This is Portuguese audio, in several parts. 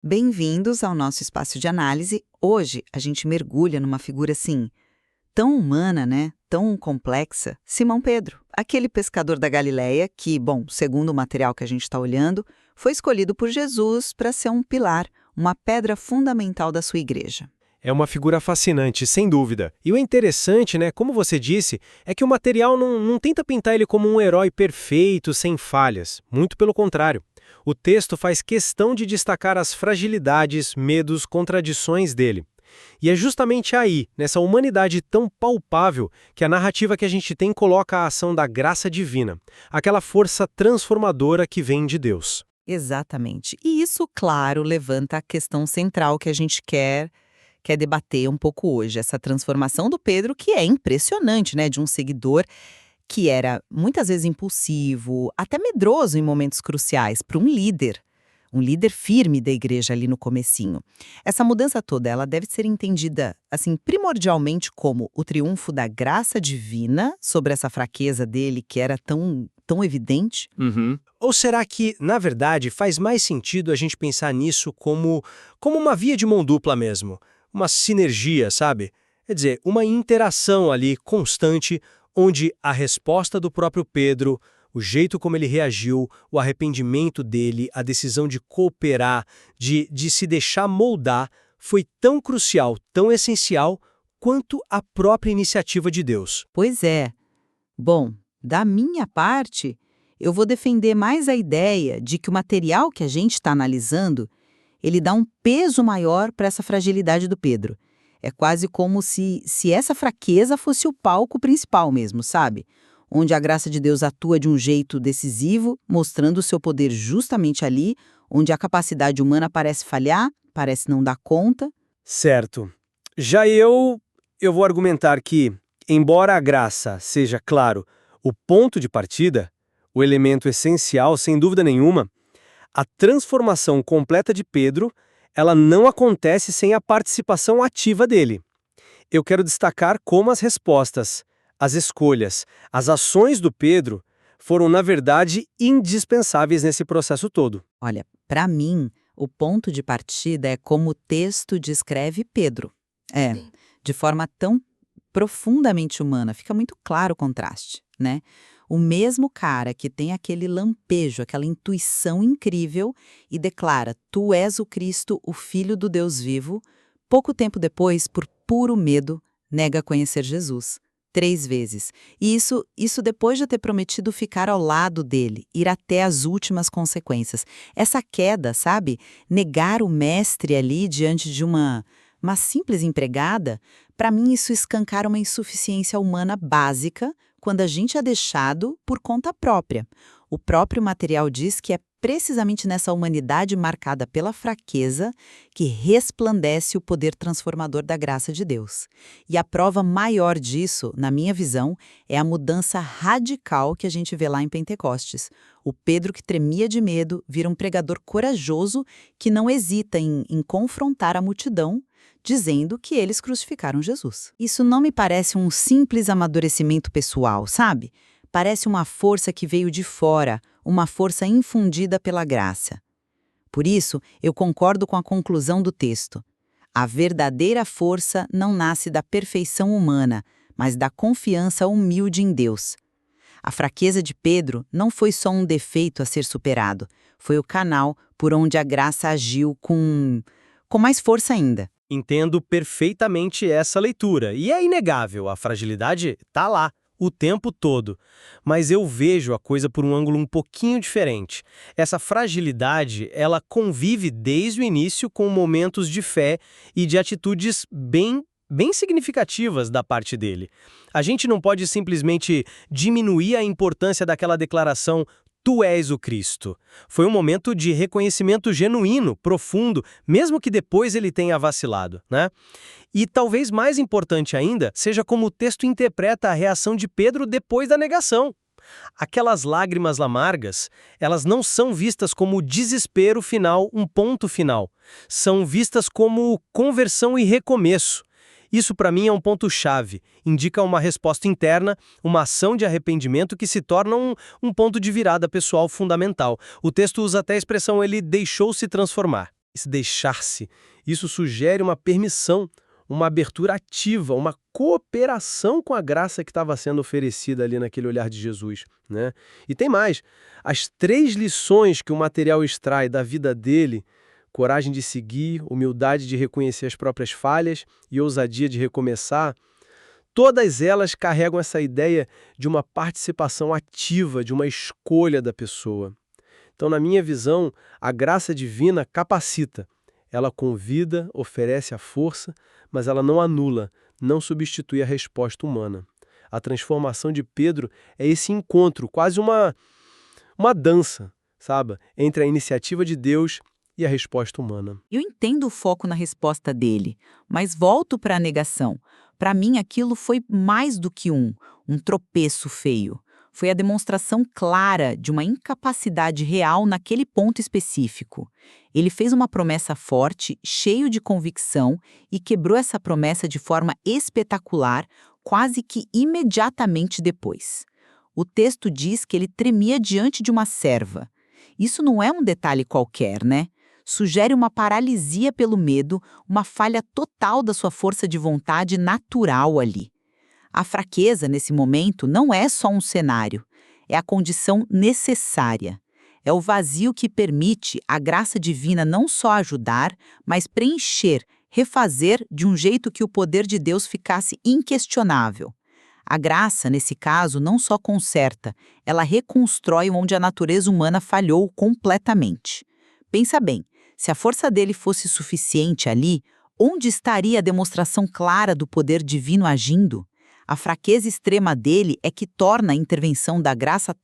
Bem-vindos ao nosso espaço de análise. Hoje a gente mergulha numa figura assim, tão humana, né? Tão complexa. Simão Pedro, aquele pescador da Galileia que, bom, segundo o material que a gente está olhando, foi escolhido por Jesus para ser um pilar, uma pedra fundamental da sua igreja. É uma figura fascinante, sem dúvida. E o interessante, né, como você disse, é que o material não tenta pintar ele como um herói perfeito, sem falhas. Muito pelo contrário. O texto faz questão de destacar as fragilidades, medos, contradições dele. E é justamente aí, nessa humanidade tão palpável, que a narrativa que a gente tem coloca a ação da graça divina, aquela força transformadora que vem de Deus. Exatamente. E isso, claro, levanta a questão central que a gente quer debater um pouco hoje, essa transformação do Pedro, que é impressionante, né, de um seguidor que era muitas vezes impulsivo, até medroso em momentos cruciais, para um líder firme da igreja ali no comecinho. Essa mudança toda, ela deve ser entendida, assim, primordialmente como o triunfo da graça divina sobre essa fraqueza dele que era tão evidente. Ou será que, na verdade, faz mais sentido a gente pensar nisso como uma via de mão dupla mesmo? Uma sinergia, sabe? Quer dizer, uma interação ali constante, onde a resposta do próprio Pedro, o jeito como ele reagiu, o arrependimento dele, a decisão de cooperar, de se deixar moldar, foi tão crucial, tão essencial, quanto a própria iniciativa de Deus. Pois é. Bom, da minha parte, eu vou defender mais a ideia de que o material que a gente está analisando, ele dá um peso maior para essa fragilidade do Pedro. É quase como se essa fraqueza fosse o palco principal mesmo, sabe? Onde a graça de Deus atua de um jeito decisivo, mostrando o seu poder justamente ali, onde a capacidade humana parece falhar, parece não dar conta. Certo. Já eu vou argumentar que, embora a graça seja, claro, o ponto de partida, o elemento essencial, sem dúvida nenhuma, a transformação completa de Pedro, ela não acontece sem a participação ativa dele. Eu quero destacar como as respostas, as escolhas, as ações do Pedro foram, na verdade, indispensáveis nesse processo todo. Olha, para mim, o ponto de partida é como o texto descreve Pedro. Sim. De forma tão profundamente humana, fica muito claro o contraste, né? O mesmo cara que tem aquele lampejo, aquela intuição incrível e declara: "Tu és o Cristo, o Filho do Deus vivo", pouco tempo depois, por puro medo, nega conhecer Jesus. 3 vezes. E isso depois de ter prometido ficar ao lado dele, ir até as últimas consequências. Essa queda, sabe? Negar o mestre ali diante de uma simples empregada, para mim isso escancara uma insuficiência humana básica quando a gente é deixado por conta própria. O próprio material diz que é precisamente nessa humanidade marcada pela fraqueza que resplandece o poder transformador da graça de Deus. E a prova maior disso, na minha visão, é a mudança radical que a gente vê lá em Pentecostes. O Pedro que tremia de medo vira um pregador corajoso que não hesita em confrontar a multidão, dizendo que eles crucificaram Jesus. Isso não me parece um simples amadurecimento pessoal, sabe? Parece uma força que veio de fora, uma força infundida pela graça. Por isso, eu concordo com a conclusão do texto. A verdadeira força não nasce da perfeição humana, mas da confiança humilde em Deus. A fraqueza de Pedro não foi só um defeito a ser superado, foi o canal por onde a graça agiu com mais força ainda. Entendo perfeitamente essa leitura, e é inegável, a fragilidade está lá, o tempo todo. Mas eu vejo a coisa por um ângulo um pouquinho diferente. Essa fragilidade, ela convive desde o início com momentos de fé e de atitudes bem significativas da parte dele. A gente não pode simplesmente diminuir a importância daquela declaração: "Tu és o Cristo". Foi um momento de reconhecimento genuíno, profundo, mesmo que depois ele tenha vacilado, né? E talvez mais importante ainda, seja como o texto interpreta a reação de Pedro depois da negação. Aquelas lágrimas amargas, elas não são vistas como desespero final, um ponto final. São vistas como conversão e recomeço. Isso, para mim, é um ponto-chave. Indica uma resposta interna, uma ação de arrependimento que se torna um ponto de virada pessoal fundamental. O texto usa até a expressão "ele deixou-se transformar". Esse deixar-se, isso sugere uma permissão, uma abertura ativa, uma cooperação com a graça que estava sendo oferecida ali naquele olhar de Jesus, né? E tem mais, as 3 lições que o material extrai da vida dele, coragem de seguir, humildade de reconhecer as próprias falhas e ousadia de recomeçar, todas elas carregam essa ideia de uma participação ativa, de uma escolha da pessoa. Então, na minha visão, a graça divina capacita. Ela convida, oferece a força, mas ela não anula, não substitui a resposta humana. A transformação de Pedro é esse encontro, quase uma dança, sabe, entre a iniciativa de Deus e a resposta humana. Eu entendo o foco na resposta dele, mas volto para a negação. Para mim, aquilo foi mais do que um tropeço feio. Foi a demonstração clara de uma incapacidade real naquele ponto específico. Ele fez uma promessa forte, cheio de convicção, e quebrou essa promessa de forma espetacular, quase que imediatamente depois. O texto diz que ele tremia diante de uma serva. Isso não é um detalhe qualquer, né? Sugere uma paralisia pelo medo, uma falha total da sua força de vontade natural ali. A fraqueza, nesse momento, não é só um cenário, é a condição necessária. É o vazio que permite a graça divina não só ajudar, mas preencher, refazer de um jeito que o poder de Deus ficasse inquestionável. A graça, nesse caso, não só conserta, ela reconstrói onde a natureza humana falhou completamente. Pensa bem, se a força dele fosse suficiente ali, onde estaria a demonstração clara do poder divino agindo? A fraqueza extrema dele é que torna a intervenção da graça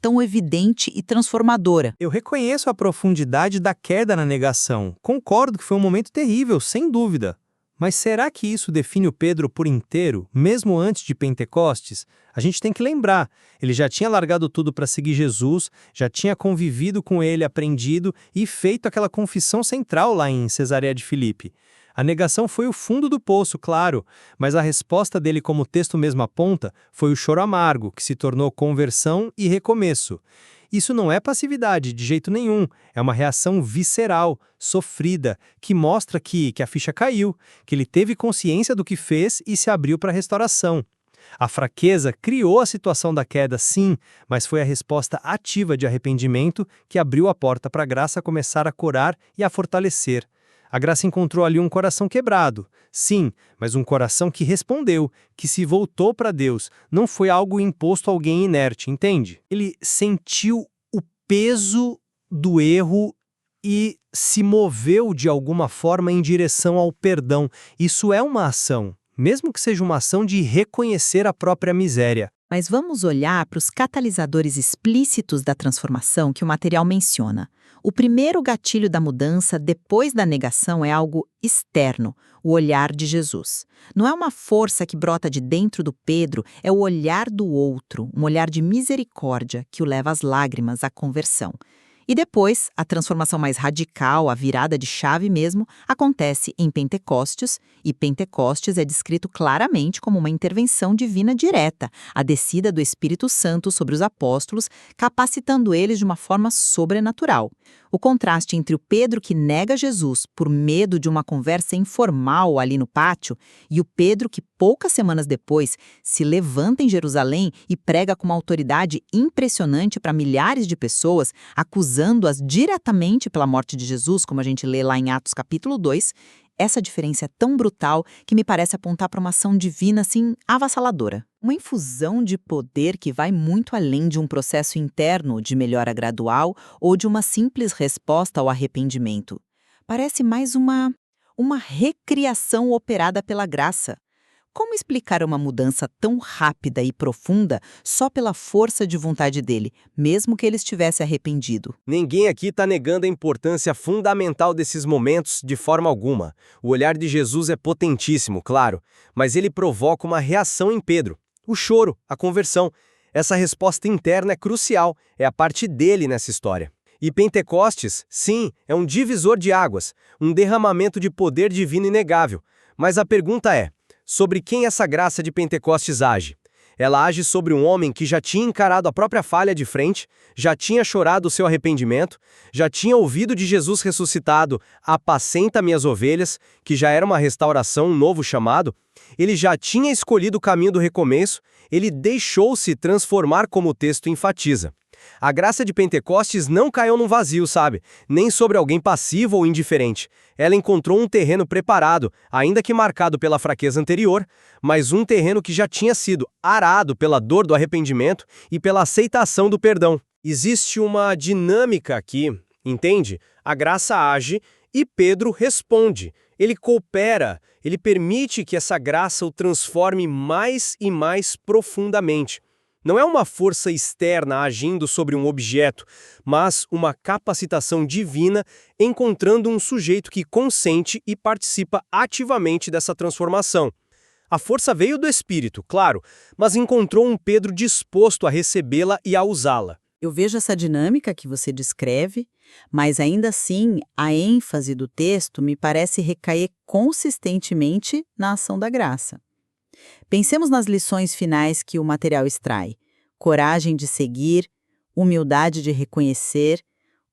tão evidente e transformadora. Eu reconheço a profundidade da queda na negação. Concordo que foi um momento terrível, sem dúvida. Mas será que isso define o Pedro por inteiro, mesmo antes de Pentecostes? A gente tem que lembrar, ele já tinha largado tudo para seguir Jesus, já tinha convivido com ele, aprendido e feito aquela confissão central lá em Cesareia de Filipe. A negação foi o fundo do poço, claro, mas a resposta dele, como o texto mesmo aponta, foi o choro amargo, que se tornou conversão e recomeço. Isso não é passividade, de jeito nenhum, é uma reação visceral, sofrida, que mostra que a ficha caiu, que ele teve consciência do que fez e se abriu para a restauração. A fraqueza criou a situação da queda, sim, mas foi a resposta ativa de arrependimento que abriu a porta para a graça começar a curar e a fortalecer. A graça encontrou ali um coração quebrado, sim, mas um coração que respondeu, que se voltou para Deus. Não foi algo imposto a alguém inerte, entende? Ele sentiu o peso do erro e se moveu de alguma forma em direção ao perdão. Isso é uma ação, mesmo que seja uma ação de reconhecer a própria miséria. Mas vamos olhar para os catalisadores explícitos da transformação que o material menciona. O primeiro gatilho da mudança depois da negação é algo externo, o olhar de Jesus. Não é uma força que brota de dentro do Pedro, é o olhar do outro, um olhar de misericórdia que o leva às lágrimas, à conversão. E depois, a transformação mais radical, a virada de chave mesmo, acontece em Pentecostes, e Pentecostes é descrito claramente como uma intervenção divina direta, a descida do Espírito Santo sobre os apóstolos, capacitando eles de uma forma sobrenatural. O contraste entre o Pedro que nega Jesus por medo de uma conversa informal ali no pátio e o Pedro que poucas semanas depois se levanta em Jerusalém e prega com uma autoridade impressionante para milhares de pessoas, acusando-as diretamente pela morte de Jesus, como a gente lê lá em Atos capítulo 2, essa diferença é tão brutal que me parece apontar para uma ação divina, assim, avassaladora. Uma infusão de poder que vai muito além de um processo interno de melhora gradual ou de uma simples resposta ao arrependimento. Parece mais uma recriação operada pela graça. Como explicar uma mudança tão rápida e profunda só pela força de vontade dele, mesmo que ele estivesse arrependido? Ninguém aqui está negando a importância fundamental desses momentos de forma alguma. O olhar de Jesus é potentíssimo, claro, mas ele provoca uma reação em Pedro. O choro, a conversão. Essa resposta interna é crucial, é a parte dele nessa história. E Pentecostes, sim, é um divisor de águas, um derramamento de poder divino inegável. Mas a pergunta é: sobre quem essa graça de Pentecostes age? Ela age sobre um homem que já tinha encarado a própria falha de frente, já tinha chorado o seu arrependimento, já tinha ouvido de Jesus ressuscitado, apacenta minhas ovelhas, que já era uma restauração, um novo chamado. Ele já tinha escolhido o caminho do recomeço, ele deixou-se transformar como o texto enfatiza. A graça de Pentecostes não caiu num vazio, sabe? Nem sobre alguém passivo ou indiferente. Ela encontrou um terreno preparado, ainda que marcado pela fraqueza anterior, mas um terreno que já tinha sido arado pela dor do arrependimento e pela aceitação do perdão. Existe uma dinâmica aqui, entende? A graça age e Pedro responde. Ele coopera, ele permite que essa graça o transforme mais e mais profundamente. Não é uma força externa agindo sobre um objeto, mas uma capacitação divina encontrando um sujeito que consente e participa ativamente dessa transformação. A força veio do Espírito, claro, mas encontrou um Pedro disposto a recebê-la e a usá-la. Eu vejo essa dinâmica que você descreve, mas ainda assim a ênfase do texto me parece recair consistentemente na ação da graça. Pensemos nas lições finais que o material extrai: coragem de seguir, humildade de reconhecer,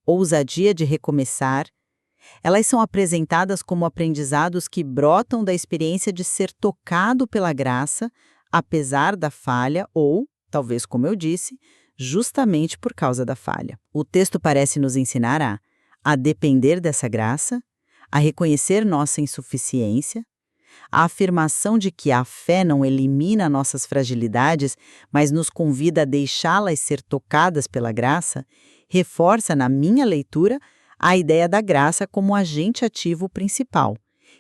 ousadia de recomeçar. Elas são apresentadas como aprendizados que brotam da experiência de ser tocado pela graça, apesar da falha ou, talvez como eu disse, justamente por causa da falha. O texto parece nos ensinar a depender dessa graça, a reconhecer nossa insuficiência, a afirmação de que a fé não elimina nossas fragilidades, mas nos convida a deixá-las ser tocadas pela graça, reforça na minha leitura a ideia da graça como agente ativo principal,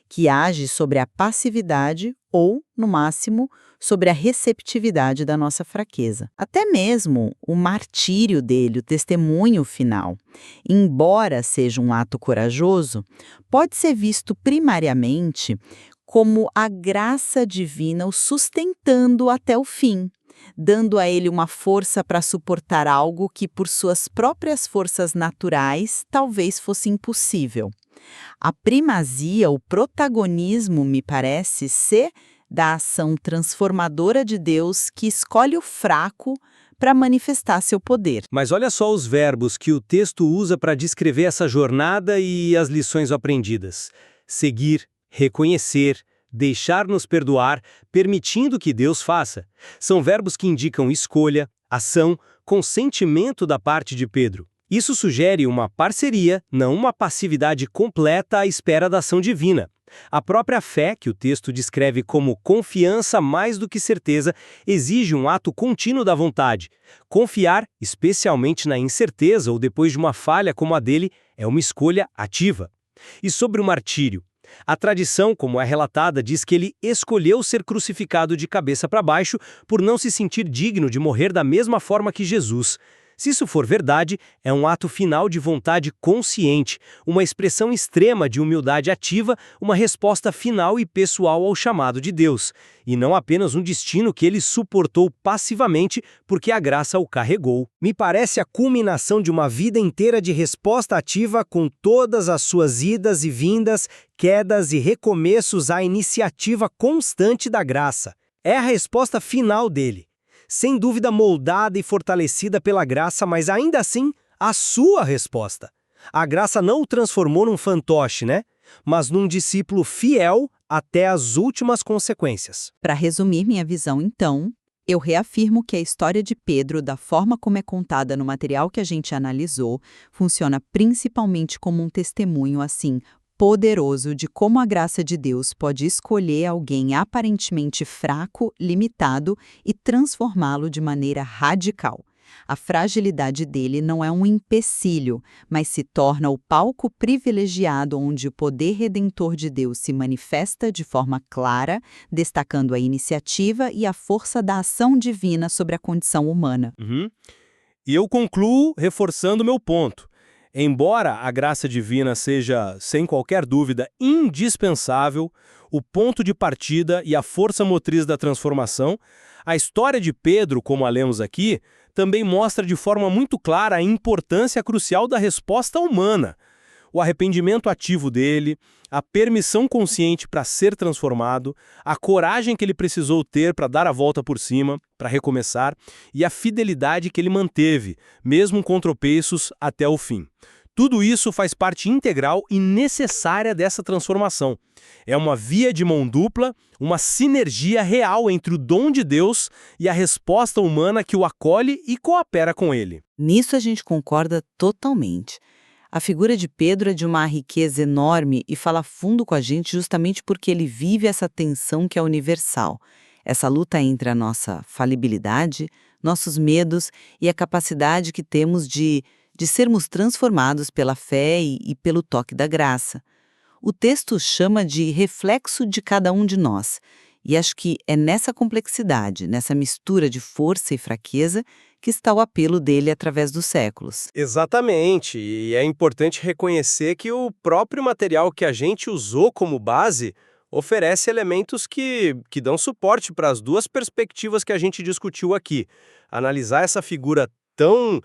que age sobre a passividade ou, no máximo, sobre a receptividade da nossa fraqueza. Até mesmo o martírio dele, o testemunho final, embora seja um ato corajoso, pode ser visto primariamente como a graça divina o sustentando até o fim, dando a ele uma força para suportar algo que, por suas próprias forças naturais, talvez fosse impossível. A primazia, o protagonismo, me parece ser da ação transformadora de Deus que escolhe o fraco para manifestar seu poder. Mas olha só os verbos que o texto usa para descrever essa jornada e as lições aprendidas: seguir, reconhecer, deixar-nos perdoar, permitindo que Deus faça. São verbos que indicam escolha, ação, consentimento da parte de Pedro. Isso sugere uma parceria, não uma passividade completa à espera da ação divina. A própria fé, que o texto descreve como confiança mais do que certeza, exige um ato contínuo da vontade. Confiar, especialmente na incerteza ou depois de uma falha como a dele, é uma escolha ativa. E sobre o martírio? A tradição, como é relatada, diz que ele escolheu ser crucificado de cabeça para baixo por não se sentir digno de morrer da mesma forma que Jesus. Se isso for verdade, é um ato final de vontade consciente, uma expressão extrema de humildade ativa, uma resposta final e pessoal ao chamado de Deus, e não apenas um destino que ele suportou passivamente porque a graça o carregou. Me parece a culminação de uma vida inteira de resposta ativa com todas as suas idas e vindas, quedas e recomeços à iniciativa constante da graça. É a resposta final dele. Sem dúvida moldada e fortalecida pela graça, mas ainda assim, a sua resposta. A graça não o transformou num fantoche, né? Mas num discípulo fiel até as últimas consequências. Para resumir minha visão, então, eu reafirmo que a história de Pedro, da forma como é contada no material que a gente analisou, funciona principalmente como um testemunho, assim, poderoso de como a graça de Deus pode escolher alguém aparentemente fraco, limitado e transformá-lo de maneira radical. A fragilidade dele não é um empecilho, mas se torna o palco privilegiado onde o poder redentor de Deus se manifesta de forma clara, destacando a iniciativa e a força da ação divina sobre a condição humana. E eu concluo reforçando meu ponto. Embora a graça divina seja, sem qualquer dúvida, indispensável, o ponto de partida e a força motriz da transformação, a história de Pedro, como a lemos aqui, também mostra de forma muito clara a importância crucial da resposta humana. O arrependimento ativo dele, a permissão consciente para ser transformado, a coragem que ele precisou ter para dar a volta por cima, para recomeçar, e a fidelidade que ele manteve, mesmo com tropeços, até o fim. Tudo isso faz parte integral e necessária dessa transformação. É uma via de mão dupla, uma sinergia real entre o dom de Deus e a resposta humana que o acolhe e coopera com ele. Nisso a gente concorda totalmente. A figura de Pedro é de uma riqueza enorme e fala fundo com a gente justamente porque ele vive essa tensão que é universal. Essa luta entre a nossa falibilidade, nossos medos e a capacidade que temos de sermos transformados pela fé e pelo toque da graça. O texto chama de reflexo de cada um de nós, e acho que é nessa complexidade, nessa mistura de força e fraqueza, que está o apelo dele através dos séculos. Exatamente, e é importante reconhecer que o próprio material que a gente usou como base oferece elementos que dão suporte para as duas perspectivas que a gente discutiu aqui. Analisar essa figura tão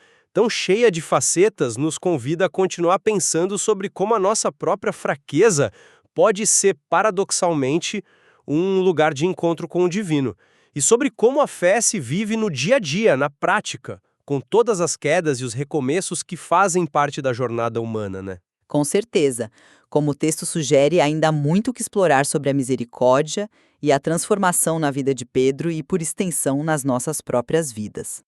cheia de facetas nos convida a continuar pensando sobre como a nossa própria fraqueza pode ser, paradoxalmente, um lugar de encontro com o divino. E sobre como a fé se vive no dia a dia, na prática, com todas as quedas e os recomeços que fazem parte da jornada humana, né? Com certeza. Como o texto sugere, ainda há muito o que explorar sobre a misericórdia e a transformação na vida de Pedro e, por extensão, nas nossas próprias vidas.